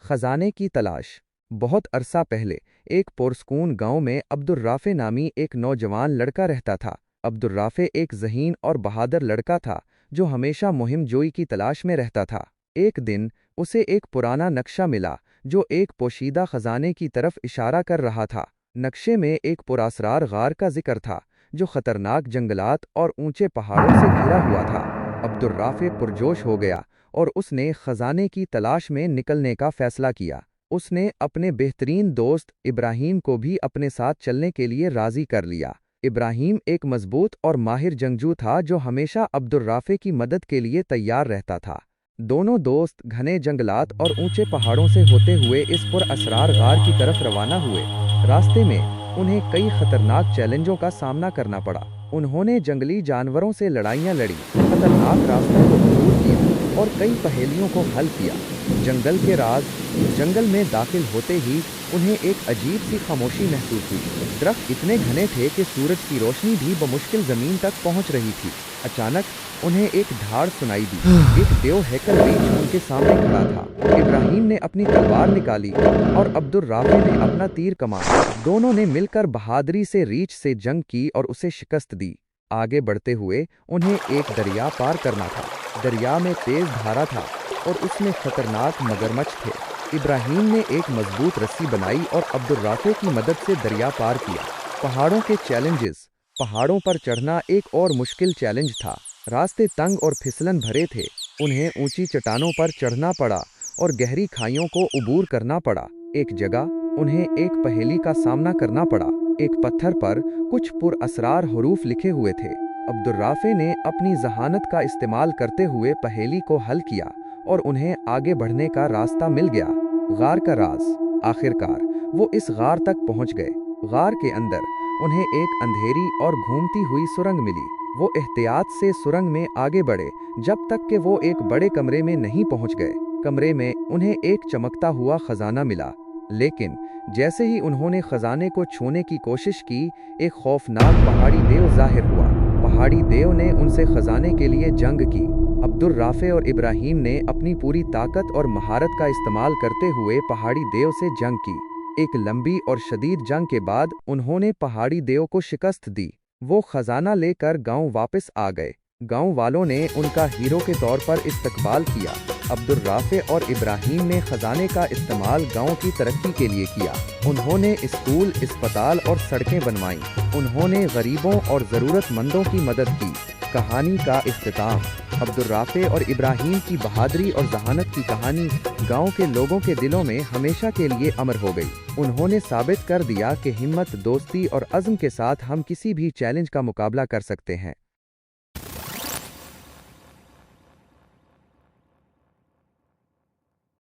خزانے کی تلاش۔ بہت عرصہ پہلے ایک پرسکون گاؤں میں عبدالرافع نامی ایک نوجوان لڑکا رہتا تھا۔ عبدالرافع ایک ذہین اور بہادر لڑکا تھا جو ہمیشہ مہم جوئی کی تلاش میں رہتا تھا۔ ایک دن اسے ایک پرانا نقشہ ملا جو ایک پوشیدہ خزانے کی طرف اشارہ کر رہا تھا۔ نقشے میں ایک پراسرار غار کا ذکر تھا جو خطرناک جنگلات اور اونچے پہاڑوں سے گھرا ہوا تھا۔ عبدالرافع پرجوش ہو گیا اور اس نے خزانے کی تلاش میں نکلنے کا فیصلہ کیا۔ اس نے اپنے بہترین دوست ابراہیم کو بھی اپنے ساتھ چلنے کے لیے راضی کر لیا۔ ابراہیم ایک مضبوط اور ماہر جنگجو تھا جو ہمیشہ عبدالرافع کی مدد کے لیے تیار رہتا تھا۔ دونوں دوست گھنے جنگلات اور اونچے پہاڑوں سے ہوتے ہوئے اس پراسرار غار کی طرف روانہ ہوئے۔ راستے میں انہیں کئی خطرناک چیلنجوں کا سامنا کرنا پڑا۔ انہوں نے جنگلی جانوروں سے لڑائیاں لڑیں، خطرناک راستوں کو عبور کیا اور کئی پہیلیوں کو حل کیا۔ جنگل کے راز۔ جنگل میں داخل ہوتے ہی انہیں ایک عجیب سی خاموشی محسوس ہوئی۔ درخت اتنے گھنے تھے کہ سورج کی روشنی بھی بمشکل زمین تک پہنچ رہی تھی۔ اچانک انہیں ایک دھاڑ سنائی دی۔ ایک دیو ہیکل ریچھ ان کے سامنے کھڑا تھا۔ ابراہیم نے اپنی تلوار نکالی اور عبدالرافع نے اپنا تیر کمایا۔ دونوں نے مل کر بہادری سے ریچھ سے جنگ کی اور اسے شکست دی۔ آگے بڑھتے ہوئے انہیں ایک دریا پار کرنا تھا۔ دریا میں تیز دھارا تھا اور اس میں خطرناک مگرمچھ تھے۔ ابراہیم نے ایک مضبوط رسی بنائی اور عبدالرافع کی مدد سے دریا پار کیا۔ پہاڑوں کے چیلنجز۔ پہاڑوں پر چڑھنا ایک اور مشکل چیلنج تھا۔ راستے تنگ اور پھسلن بھرے تھے۔ انہیں اونچی چٹانوں پر چڑھنا پڑا اور گہری کھائیوں کو عبور کرنا پڑا۔ ایک جگہ انہیں ایک پہیلی کا سامنا کرنا پڑا۔ ایک پتھر پر کچھ پراسرار حروف لکھے ہوئے تھے۔ عبدالرافع نے اپنی ذہانت کا استعمال کرتے ہوئے پہیلی کو حل کیا اور انہیں آگے بڑھنے کا راستہ مل گیا۔ غار کا راز۔ آخرکار وہ اس غار تک پہنچ گئے۔ غار کے اندر انہیں ایک اندھیری اور گھومتی ہوئی سرنگ ملی۔ وہ احتیاط سے سرنگ میں آگے بڑھے جب تک کہ وہ ایک بڑے کمرے میں نہیں پہنچ گئے۔ کمرے میں انہیں ایک چمکتا ہوا خزانہ ملا، لیکن جیسے ہی انہوں نے خزانے کو چھونے کی کوشش کی، ایک خوفناک پہاڑی دیو ظاہر ہوا۔ پہاڑی دیو نے ان سے خزانے کے لیے جنگ کی۔ عبدالرافع اور ابراہیم نے اپنی پوری طاقت اور مہارت کا استعمال کرتے ہوئے پہاڑی دیو سے جنگ کی۔ ایک لمبی اور شدید جنگ کے بعد انہوں نے پہاڑی دیو کو شکست دی۔ وہ خزانہ لے کر گاؤں واپس آ گئے۔ گاؤں والوں نے ان کا ہیرو کے طور پر استقبال کیا۔ عبدالرافع اور ابراہیم نے خزانے کا استعمال گاؤں کی ترقی کے لیے کیا۔ انہوں نے اسکول، اسپتال اور سڑکیں بنوائیں۔ انہوں نے غریبوں اور ضرورت مندوں کی مدد کی۔ کہانی کا اختتام۔ عبدالرافع اور ابراہیم کی بہادری اور ذہانت کی کہانی گاؤں کے لوگوں کے دلوں میں ہمیشہ کے لیے امر ہو گئی۔ انہوں نے ثابت کر دیا کہ ہمت، دوستی اور عزم کے ساتھ ہم کسی بھی چیلنج کا مقابلہ کر سکتے ہیں۔